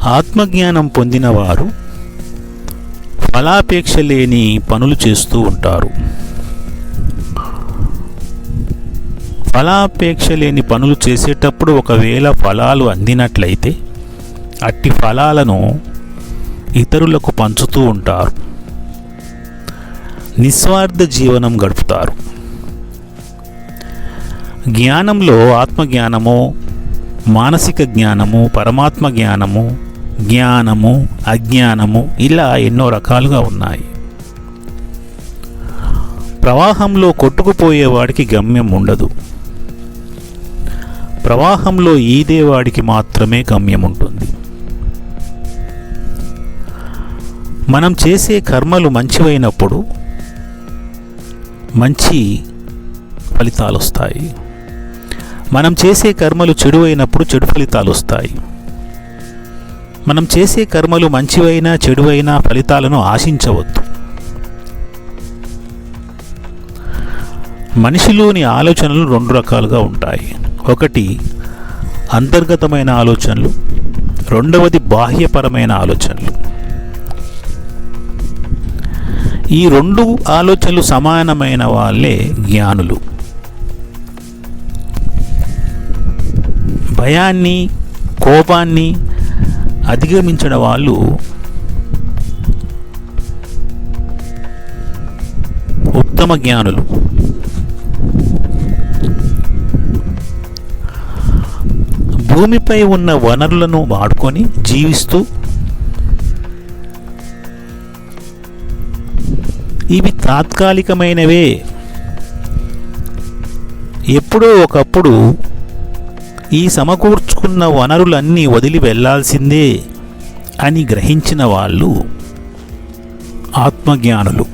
ఆత్మజ్ఞానం పొందినవారు ఫలాపేక్ష లేని పనులు చేస్తూ ఉంటారు. ఫలాపేక్ష లేని పనులు చేసేటప్పుడు ఒకవేళ ఫలాలు అందినట్లయితే అట్టి ఫలాలను ఇతరులకు పంచుతూ ఉంటారు. నిస్వార్థ జీవనం గడుపుతారు. జ్ఞానంలో ఆత్మజ్ఞానము, మానసిక జ్ఞానము, పరమాత్మ జ్ఞానము, జ్ఞానము, అజ్ఞానము ఇలా ఎన్నో రకాలుగా ఉన్నాయి. ప్రవాహంలో కొట్టుకుపోయేవాడికి గమ్యం ఉండదు. ప్రవాహంలో ఈదేవాడికి మాత్రమే గమ్యం ఉంటుంది. మనం చేసే కర్మలు మంచివైనప్పుడు మంచి ఫలితాలు వస్తాయి. మనం చేసే కర్మలు చెడు అయినప్పుడు చెడు ఫలితాలు వస్తాయి. మనం చేసే కర్మలు మంచివైనా చెడువైనా ఫలితాలను ఆశించవద్దు. మనిషిలోని ఆలోచనలు రెండు రకాలుగా ఉంటాయి. ఒకటి అంతర్గతమైన ఆలోచనలు, రెండవది బాహ్యపరమైన ఆలోచనలు. ఈ రెండు ఆలోచనలు సమానమైన వాళ్ళే జ్ఞానులు. భయాన్ని, కోపాన్ని అధిగమించిన వాళ్ళు ఉత్తమ జ్ఞానులు. భూమిపై ఉన్న వనరులను వాడుకొని జీవిస్తూ ఇవి తాత్కాలికమైనవే, ఎప్పుడో ఒకప్పుడు ఈ సమకూర్చుకున్న వనరులన్నీ వదిలి వెళ్ళాల్సిందే అని గ్రహించిన వాళ్ళు ఆత్మజ్ఞానులు.